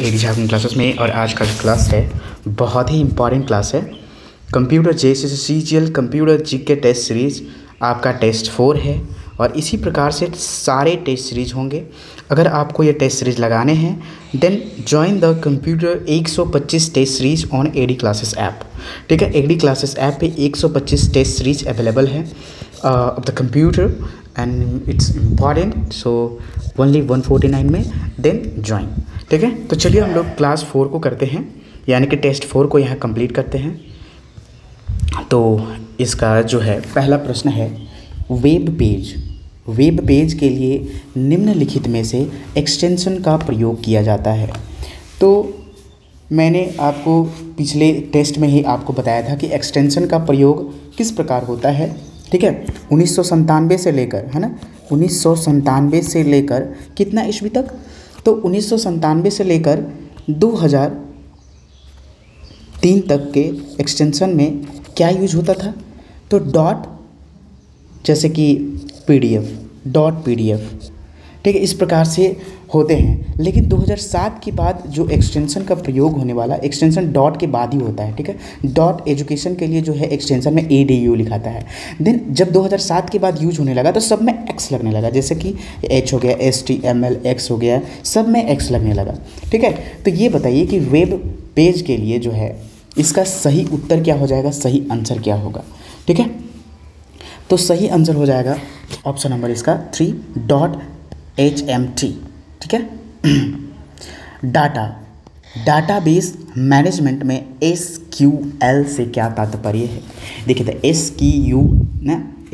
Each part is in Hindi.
एडी झारखंड क्लासेस में। और आज का जो क्लास है बहुत ही इंपॉर्टेंट क्लास है। Computer JCCGL computer GK test series आपका टेस्ट 4 है और इसी प्रकार से सारे टेस्ट सीरीज होंगे। अगर आपको ये टेस्ट सीरीज लगाने हैं then join the computer 125 test series on AD classes app. ठीक है, एडी क्लासेस ऐप पे 125 टेस्ट सीरीज अवेलेबल है of the computer and it's important, so only 149 में देन ज्वाइन। ठीक है, तो चलिए हम लोग क्लास 4 को करते हैं, यानी कि टेस्ट 4 को यहाँ कंप्लीट करते हैं। तो इसका जो है पहला प्रश्न है वेब पेज। वेब पेज के लिए निम्नलिखित में से एक्सटेंशन का प्रयोग किया जाता है। तो मैंने आपको पिछले टेस्ट में ही आपको बताया था कि एक्सटेंशन का प्रयोग किस प्रकार होता है। ठीक है, 1997 से लेकर, है ना, 1997 से लेकर कितना ईस्वी तक, तो 1997 से लेकर 2003 तक के एक्सटेंशन में क्या यूज होता था, तो डॉट, जैसे कि PDF, डॉट PDF, ठीक है, इस प्रकार से होते हैं। लेकिन 2007 के बाद जो एक्सटेंशन का प्रयोग होने वाला, एक्सटेंशन डॉट के बाद ही होता है। ठीक है, डॉट एजुकेशन के लिए जो है एक्सटेंशन में ADU लिखाता है। देन जब 2007 के बाद यूज होने लगा तो सब में X लगने लगा, जैसे कि H हो गया, HTML, X हो गया, सब में X लगने लगा। ठीक है, तो ये बताइए कि वेब पेज के लिए जो है इसका सही उत्तर क्या हो जाएगा, सही आंसर क्या होगा। ठीक है, तो सही आंसर हो जाएगा ऑप्शन नंबर इसका 3 .HMT। ठीक है, डाटाबेस मैनेजमेंट में SQL से क्या तात्पर्य है। देखिए, तो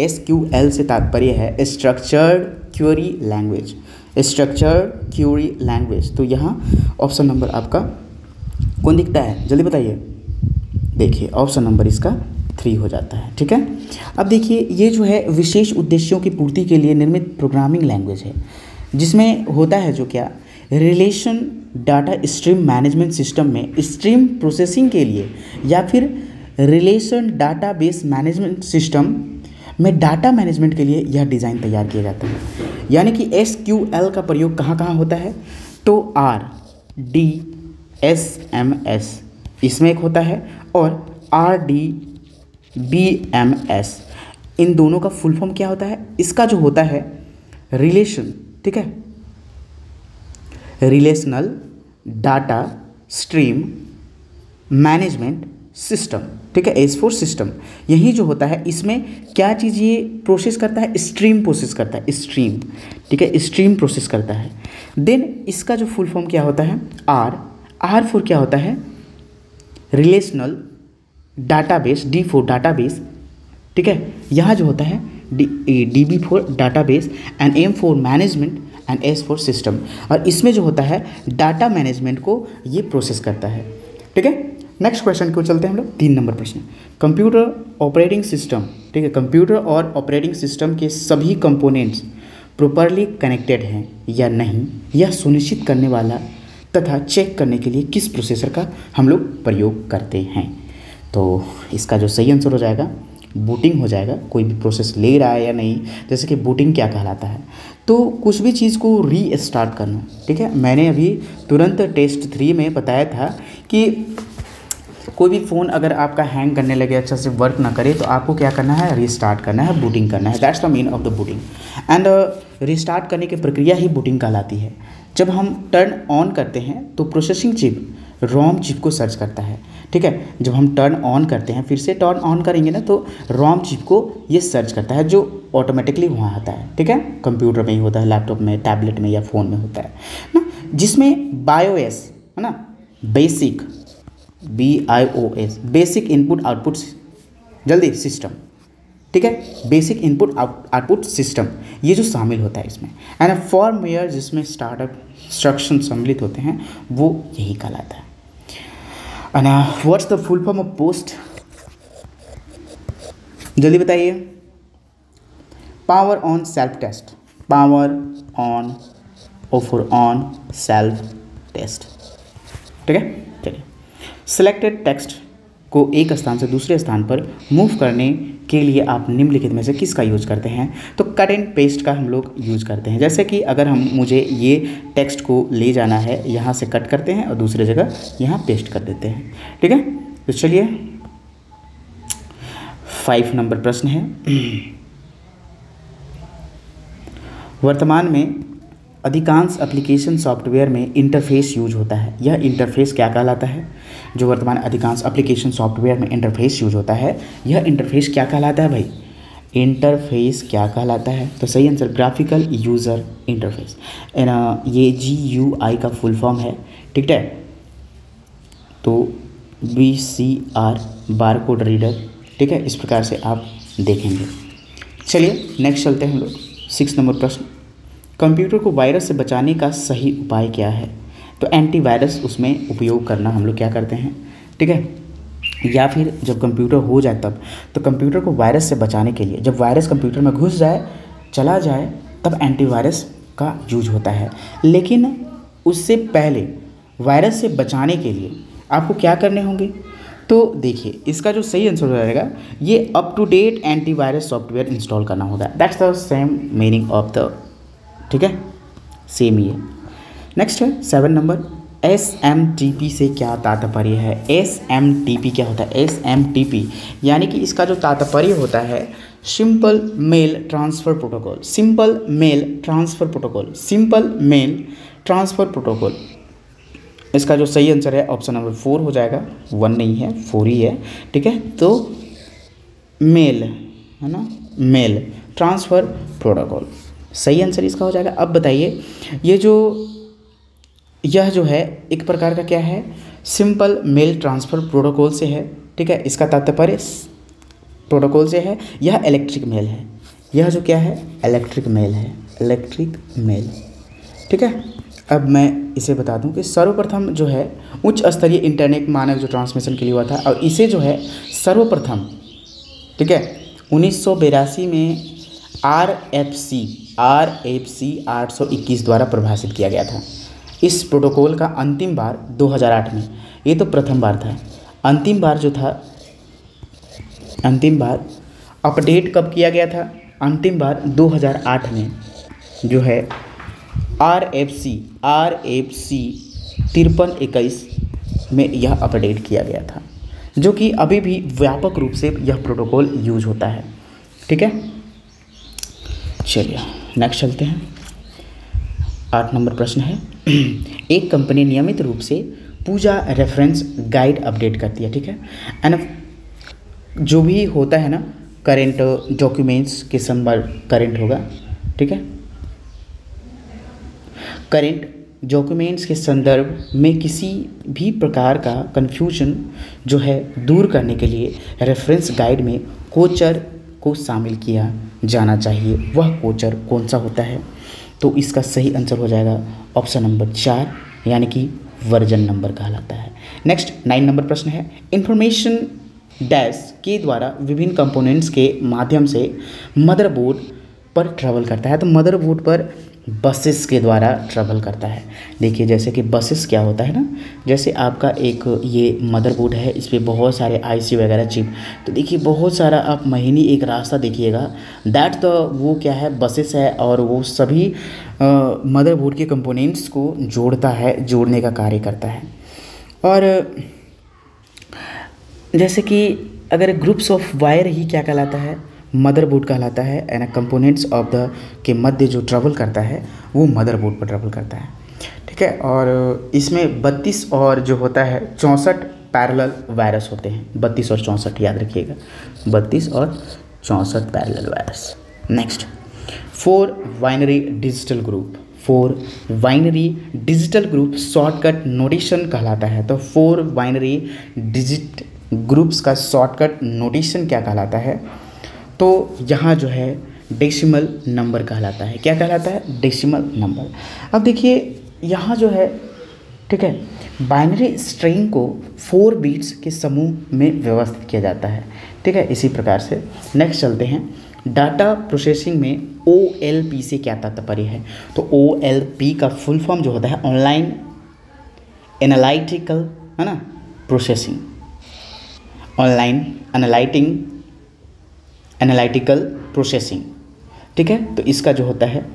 SQL से तात्पर्य है structured query language, structured query language. तो यहाँ ऑप्शन नंबर आपका कौन दिखता है, जल्दी बताइए। देखिए, ऑप्शन नंबर इसका 3 हो जाता है। ठीक है, अब देखिए, ये जो है विशेष उद्देश्यों की पूर्ति के लिए निर्मित प्रोग्रामिंग लैंग्वेज है, जिसमें होता है जो क्या, relation data stream management system में स्ट्रीम प्रोसेसिंग के लिए, या फिर रिलेशन डाटाबेस मैनेजमेंट सिस्टम में डाटा मैनेजमेंट के लिए यह डिज़ाइन तैयार किया जाता है। यानी कि SQL का प्रयोग कहाँ कहाँ होता है, तो RDSMS इसमें एक होता है और RDBMS, इन दोनों का फुल फॉर्म क्या होता है, इसका जो होता है रिलेशन, ठीक है, relational data stream management system. ठीक है, एज फॉर सिस्टम। यही जो होता है इसमें क्या चीज़ ये प्रोसेस करता है, स्ट्रीम प्रोसेस करता है, स्ट्रीम। ठीक है, स्ट्रीम प्रोसेस करता है। देन इसका जो फुल फॉर्म क्या होता है, R फॉर क्या होता है, relational database, D for database. ठीक है, यहाँ जो होता है DB for database and M for management and S for system. और इसमें जो होता है डाटा मैनेजमेंट को ये प्रोसेस करता है। ठीक है, नेक्स्ट क्वेश्चन को चलते हैं हम लोग। 3 नंबर प्रश्न, कंप्यूटर ऑपरेटिंग सिस्टम। ठीक है, कंप्यूटर और ऑपरेटिंग सिस्टम के सभी कंपोनेंट्स प्रॉपरली कनेक्टेड हैं या नहीं, यह सुनिश्चित करने वाला तथा चेक करने के लिए किस प्रोसेसर का हम लोग प्रयोग करते हैं। तो इसका जो सही आंसर हो जाएगा बूटिंग हो जाएगा। कोई भी प्रोसेस ले रहा है या नहीं, जैसे कि बूटिंग क्या कहलाता है, तो कुछ भी चीज़ को रीस्टार्ट करना। ठीक है, मैंने अभी तुरंत टेस्ट 3 में बताया था कि कोई भी फ़ोन अगर आपका हैंग करने लगे, अच्छा से वर्क ना करे, तो आपको क्या करना है, रीस्टार्ट करना है, बूटिंग करना है। That's the mean of the booting. And restart करने की प्रक्रिया ही बूटिंग कहलाती है। जब हम टर्न ऑन करते हैं तो प्रोसेसिंग चिप रोम चिप को सर्च करता है। ठीक है, जब हम टर्न ऑन करते हैं, फिर से टर्न ऑन करेंगे ना, तो रोम चिप को ये सर्च करता है, जो ऑटोमेटिकली वहाँ आता है। ठीक है, कंप्यूटर में ही होता है, लैपटॉप में, टैबलेट में या फ़ोन में होता है ना, जिसमें BIOS है ना, basic BIOS, basic input output, जल्दी सिस्टम। ठीक है, बेसिक इनपुट आउटपुट सिस्टम, ये जो शामिल होता है इसमें। एंड फॉर्मवेयर जिसमें स्टार्टअप इंस्ट्रक्शन सम्मिलित होते हैं, वो यही कहलाता है। And what's the full form of POST, जल्दी बताइए। Power on self test, power on on self test. ठीक है, चलिए। सिलेक्टेड टेक्स्ट को एक स्थान से दूसरे स्थान पर मूव करने के लिए आप निम्नलिखित में से किसका यूज करते हैं? तो कट एंड पेस्ट का हम लोग यूज करते हैं। जैसे कि अगर मुझे ये टेक्स्ट को ले जाना है, यहाँ से कट करते हैं और दूसरी जगह यहाँ पेस्ट कर देते हैं। ठीक है, तो चलिए 5 नंबर प्रश्न है। वर्तमान में अधिकांश एप्लीकेशन सॉफ्टवेयर में इंटरफेस यूज होता है। यह इंटरफेस क्या कहलाता है? जो वर्तमान अधिकांश एप्लीकेशन सॉफ्टवेयर में इंटरफेस यूज होता है, यह इंटरफेस क्या कहलाता है भाई? इंटरफेस क्या कहलाता है? तो सही आंसर ग्राफिकल यूज़र इंटरफेस। ये GUI का फुल फॉर्म है। ठीक है, तो BCR बारकोड रीडर। ठीक है, इस प्रकार से आप देखेंगे। चलिए नेक्स्ट चलते हैं हम लोग 6 नंबर प्रश्न। कंप्यूटर को वायरस से बचाने का सही उपाय क्या है? तो एंटीवायरस उसमें उपयोग करना हम लोग क्या करते हैं? ठीक है, या फिर जब कंप्यूटर हो जाए तब, तो कंप्यूटर को वायरस से बचाने के लिए, जब वायरस कंप्यूटर में घुस जाए, चला जाए, तब एंटीवायरस का यूज होता है। लेकिन उससे पहले वायरस से बचाने के लिए आपको क्या करने होंगे? तो देखिए, इसका जो सही आंसर हो जाएगा, ये up to date antivirus software install करना होगा। That's the same meaning of the, ठीक है, सेम ही है। नेक्स्ट है 7 नंबर। SMTP से क्या तात्पर्य है? SMTP क्या होता है? SMTP यानी कि इसका जो तात्पर्य होता है, simple mail transfer protocol. Simple mail transfer protocol. Simple mail transfer protocol. इसका जो सही आंसर है ऑप्शन नंबर 4 हो जाएगा। 1 नहीं है, 4 ही है। ठीक है, तो मेल है ना, मेल ट्रांसफ़र प्रोटोकॉल सही आंसर इसका हो जाएगा। अब बताइए, यह जो है एक प्रकार का क्या है? सिंपल मेल ट्रांसफ़र प्रोटोकॉल से है। ठीक है, इसका तात्पर्य प्रोटोकॉल से है। यह इलेक्ट्रिक मेल है। यह जो क्या है? इलेक्ट्रिक मेल है। Electric mail. ठीक है, अब मैं इसे बता दूं कि सर्वप्रथम जो है उच्च स्तरीय इंटरनेट मानक जो ट्रांसमिशन के लिए हुआ था, और इसे जो है सर्वप्रथम, ठीक है, 1982 में RFC 821 द्वारा परिभाषित किया गया था। इस प्रोटोकॉल का अंतिम बार 2008 में, ये तो प्रथम बार था। अंतिम बार जो था, अंतिम बार अपडेट कब किया गया था? अंतिम बार 2008 में जो है RFC 5321 में यह अपडेट किया गया था, जो कि अभी भी व्यापक रूप से यह प्रोटोकॉल यूज होता है। ठीक है, चलिए नेक्स्ट चलते हैं। 8 नंबर प्रश्न है। एक कंपनी नियमित रूप से पूजा रेफरेंस गाइड अपडेट करती है। ठीक है, एंड जो भी होता है ना, करेंट डॉक्यूमेंट्स के संदर्भ, करेंट होगा, ठीक है, करेंट डॉक्यूमेंट्स के संदर्भ में किसी भी प्रकार का कन्फ्यूजन जो है दूर करने के लिए रेफरेंस गाइड में कोचर को शामिल किया जाना चाहिए। वह कोचर कौन सा होता है? तो इसका सही आंसर हो जाएगा ऑप्शन नंबर 4, यानी कि वर्जन नंबर कहलाता है। नेक्स्ट 9 नंबर प्रश्न है। इंफॉर्मेशन डैश के द्वारा विभिन्न कंपोनेंट्स के माध्यम से मदरबोर्ड पर ट्रैवल करता है। तो मदरबोर्ड पर बसेस के द्वारा ट्रैवल करता है। देखिए, जैसे कि बसेस क्या होता है ना, जैसे आपका एक ये मदरबोर्ड है, इस पर बहुत सारे IC वगैरह चिप, तो देखिए बहुत सारा आप महीने एक रास्ता देखिएगा, दैट द वो क्या है? बसेस है, और वो सभी मदरबोर्ड के कंपोनेंट्स को जोड़ता है, जोड़ने का कार्य करता है। और जैसे कि अगर ग्रुप्स ऑफ वायर ही क्या कहलाता है? मदरबोर्ड कहलाता है। एंड कंपोनेंट्स ऑफ द के मध्य जो ट्रैवल करता है वो मदरबोर्ड पर ट्रैवल करता है। ठीक है, और इसमें 32 और जो होता है 64 पैरेलल वायरस होते हैं। 32 और 64 याद रखिएगा, 32 और 64 parallel virus. Next 4 binary digital group. 4 binary digital group shortcut notation कहलाता है। तो 4 बाइनरी डिजिट ग्रुप्स का शॉर्टकट नोटेशन क्या कहलाता है? तो यहाँ जो है डेसिमल नंबर कहलाता है। क्या कहलाता है? Decimal number. अब देखिए यहाँ जो है, ठीक है, बाइनरी स्ट्रिंग को 4 बिट्स के समूह में व्यवस्थित किया जाता है। ठीक है, इसी प्रकार से नेक्स्ट चलते हैं। डाटा प्रोसेसिंग में OLP से क्या तात्पर्य है? तो OLP का फुल फॉर्म जो होता है ऑनलाइन एनालिटिकल, है ना, प्रोसेसिंग, ऑनलाइन एनालाइटिंग एनालिटिकल प्रोसेसिंग, ठीक है। तो इसका जो होता है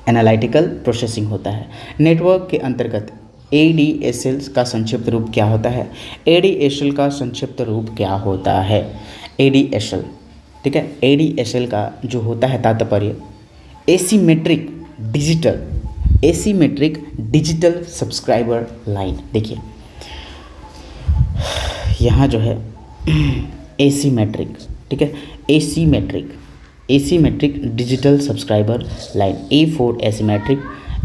एनालिटिकल प्रोसेसिंग होता है। नेटवर्क के अंतर्गत ADSL का संक्षिप्त रूप क्या होता है? ADSL का संक्षिप्त रूप क्या होता है? ADSL, ठीक है। ADSL का जो होता है तात्पर्य एसीमेट्रिक डिजिटल सब्सक्राइबर लाइन। देखिए यहाँ जो है एसीमेट्रिक, ठीक है, asymmetric digital subscriber line, A for asymmetric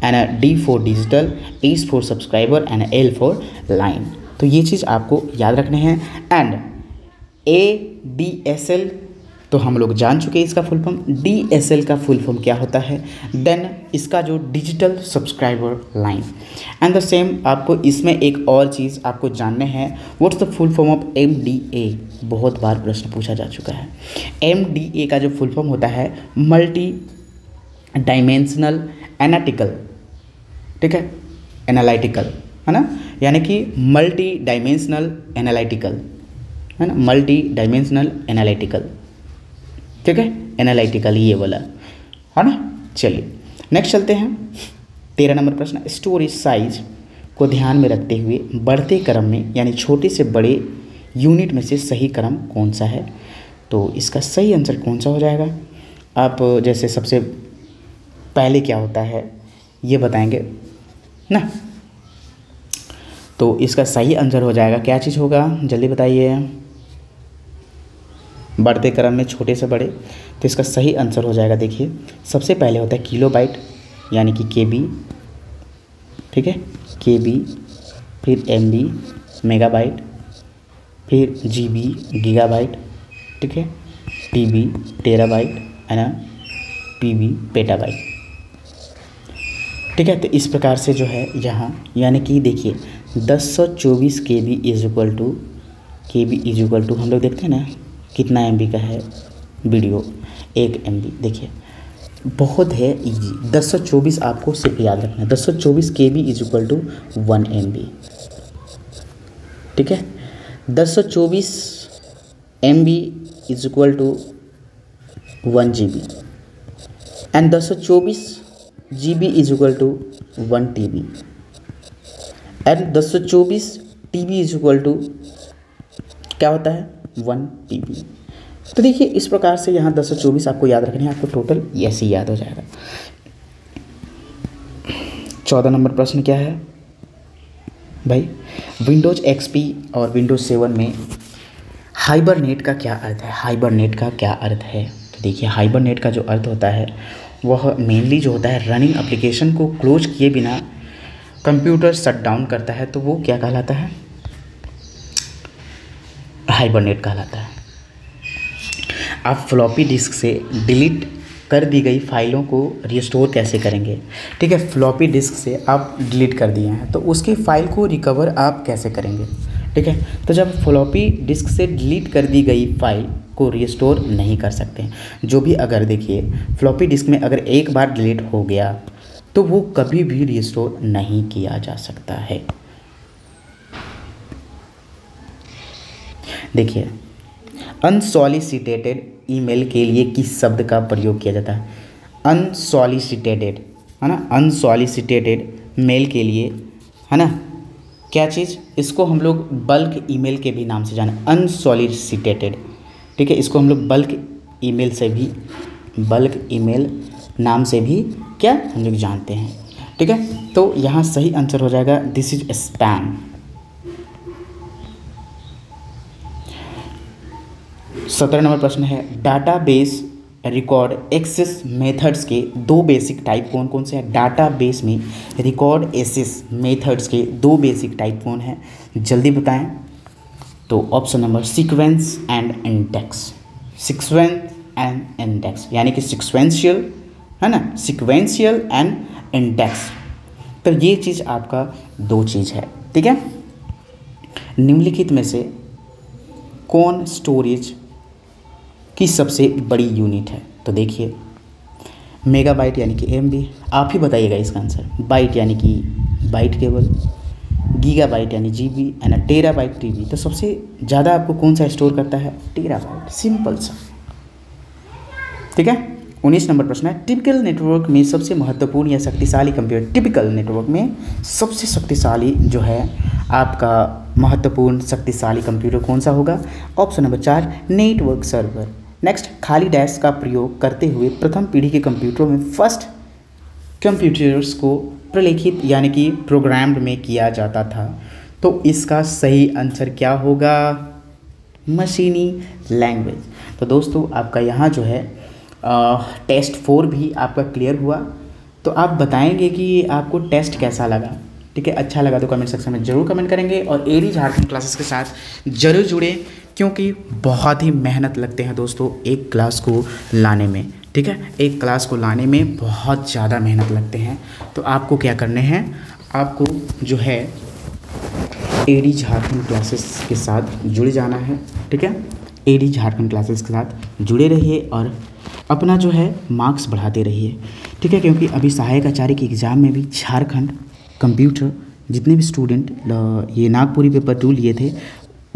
and D for digital, S for subscriber and L for line। तो ये चीज़ आपको याद रखने हैं। एंड ADSL तो हम लोग जान चुके हैं इसका फुल फॉर्म। DSL का फुल फॉर्म क्या होता है? देन इसका जो digital subscriber line. And the same आपको इसमें एक और चीज़ आपको जानने हैं, what's the full form of MDA। बहुत बार प्रश्न पूछा जा चुका है। MDA का जो फुल फॉर्म होता है मल्टी डायमेंशनल एनालिटिकल, ठीक है, एनालिटिकल, है ना, यानी कि मल्टी डायमेंशनल एनालिटिकल, है ना, मल्टी डायमेंशनल एनालिटिकल, ठीक है, एनालिटिकल ये वाला, है ना। चलिए नेक्स्ट चलते हैं। 13 नंबर प्रश्न, स्टोरेज साइज को ध्यान में रखते हुए बढ़ते क्रम में यानी छोटे से बड़े यूनिट में से सही क्रम कौन सा है? तो इसका सही आंसर कौन सा हो जाएगा? आप जैसे सबसे पहले क्या होता है ये बताएंगे ना, तो इसका सही आंसर हो जाएगा क्या चीज़ होगा, जल्दी बताइए। बढ़ते क्रम में छोटे से बड़े, तो इसका सही आंसर हो जाएगा, देखिए सबसे पहले होता है किलोबाइट यानी कि KB, ठीक है, KB, फिर MB मेगाबाइट, फिर GB गीगाबाइट, ठीक है, TB टेराबाइट, है ना, PB पेटाबाइट, ठीक है। तो इस प्रकार से जो है यहाँ यानी कि देखिए 1024 KB इज इक्वल टू हम लोग देखते हैं ना कितना MB का है वीडियो, 1 MB। देखिए बहुत है इजी, 1024 आपको सिर्फ याद रखना है, 1024 KB is equal to 1 MB, ठीक है। 1024 MB is equal to 1 GB and 1024 GB is equal to 1 TB and 1024 TB is equal to क्या होता है 1 TB। तो देखिए इस प्रकार से यहाँ 1024 आपको याद रखना है, आपको टोटल ऐसे ही याद हो जाएगा। 14 नंबर प्रश्न क्या है भाई, विंडोज XP और विंडोज 7 में हाइबरनेट का क्या अर्थ है? हाइबरनेट का क्या अर्थ है? तो देखिए हाइबरनेट का जो अर्थ होता है वह मेनली जो होता है रनिंग एप्लीकेशन को क्लोज किए बिना कंप्यूटर शट डाउन करता है, तो वो क्या कहलाता है? हाइबरनेट कहलाता है। आप फ्लॉपी डिस्क से डिलीट कर दी गई फाइलों को रिस्टोर कैसे करेंगे? ठीक है, फ्लॉपी डिस्क से आप डिलीट कर दिए हैं तो उसके फाइल को रिकवर आप कैसे करेंगे? ठीक है, तो जब फ्लॉपी डिस्क से डिलीट कर दी गई फाइल को रिस्टोर नहीं कर सकते हैं, जो भी अगर देखिए फ्लॉपी डिस्क में अगर एक बार डिलीट हो गया तो वो कभी भी रिस्टोर नहीं किया जा सकता है। देखिए अनसॉलिसिटेटेड ईमेल के लिए किस शब्द का प्रयोग किया जाता है? अनसॉलिसिटेटेड, है ना, अनसॉलिसिटेटेड मेल के लिए, है ना, क्या चीज़, इसको हम लोग बल्क ईमेल के भी नाम से जाने, अनसॉलिसिटेटेड। ठीक है, इसको हम लोग बल्क ईमेल से भी, बल्क ईमेल नाम से भी क्या हम लोग जानते हैं। ठीक है, तो यहाँ सही आंसर हो जाएगा दिस इज स्पैम। 17 नंबर प्रश्न है, डाटाबेस रिकॉर्ड एक्सेस मेथड्स के दो बेसिक टाइप कौन कौन से हैं? डाटाबेस में रिकॉर्ड एक्सेस मेथड्स के दो बेसिक टाइप कौन हैं, जल्दी बताएं। तो option number sequence and index, sequence and index यानी कि सीक्वेंशियल, है ना, सीक्वेंशियल एंड इंडेक्स। तो ये चीज़ आपका दो चीज़ है। ठीक है, निम्नलिखित में से कौन स्टोरेज की सबसे बड़ी यूनिट है? तो देखिए मेगाबाइट यानी कि MB, आप ही बताइएगा इसका आंसर। बाइट यानी कि बाइट केवल, गीगाबाइट यानी GB एंड टेराबाइट TB। तो सबसे ज़्यादा आपको कौन सा स्टोर करता है? टेराबाइट, सिंपल सा। ठीक है। 19 नंबर प्रश्न है, टिपिकल नेटवर्क में सबसे महत्वपूर्ण या शक्तिशाली कंप्यूटर, टिपिकल नेटवर्क में सबसे शक्तिशाली जो है आपका महत्वपूर्ण शक्तिशाली कंप्यूटर कौन सा होगा? Option number 4 network server. Next, खाली डैश का प्रयोग करते हुए प्रथम पीढ़ी के कंप्यूटरों में फर्स्ट कंप्यूटर्स को प्रलेखित यानी कि प्रोग्राम्ड में किया जाता था। तो इसका सही आंसर क्या होगा? मशीनी लैंग्वेज। तो दोस्तों आपका यहाँ जो है टेस्ट 4 भी आपका क्लियर हुआ। तो आप बताएंगे कि आपको टेस्ट कैसा लगा, ठीक है। अच्छा लगा तो कमेंट सेक्शन में ज़रूर कमेंट करेंगे और एडी झारखंड क्लासेस के साथ ज़रूर जुड़े, क्योंकि बहुत ही मेहनत लगते हैं दोस्तों एक क्लास को लाने में, ठीक है। एक क्लास को लाने में बहुत ज़्यादा मेहनत लगते हैं। तो आपको क्या करने हैं, आपको जो है एडी झारखंड क्लासेस के साथ जुड़ जाना है, ठीक है। एडी झारखंड क्लासेस के साथ जुड़े रहिए और अपना जो है मार्क्स बढ़ाते रहिए, ठीक है। क्योंकि अभी सहायक आचार्य के एग्ज़ाम में भी झारखंड कंप्यूटर जितने भी स्टूडेंट ये नागपुरी पेपर 2 लिए थे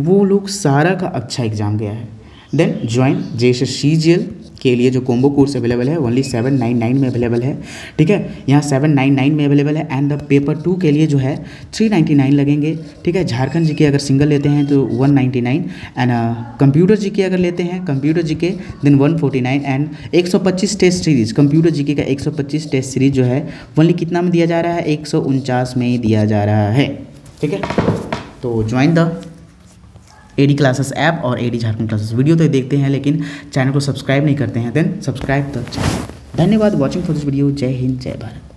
वो लोग सारा का अच्छा एग्ज़ाम गया है। देन ज्वाइन JSSCGL के लिए जो कॉम्बो कोर्स अवेलेबल है ओनली 799 में अवेलेबल है, ठीक है। यहाँ 799 में अवेलेबल है एंड द पेपर 2 के लिए जो है 399 लगेंगे, ठीक है। झारखंड जीके अगर सिंगल लेते हैं तो 199 एंड कंप्यूटर जीके अगर लेते हैं computer GK then 149 and 125 test series computer GK का 125 टेस्ट सीरीज़ जो है ओनली कितना में दिया जा रहा है? 149 में ही दिया जा रहा है, ठीक है। तो join the AD classes app और एडी झारखंड क्लासेस। वीडियो तो देखते हैं लेकिन चैनल को सब्सक्राइब नहीं करते हैं, देन सब्सक्राइब द चैनल। धन्यवाद वॉचिंग फॉर दिस वीडियो। जय हिंद, जय भारत।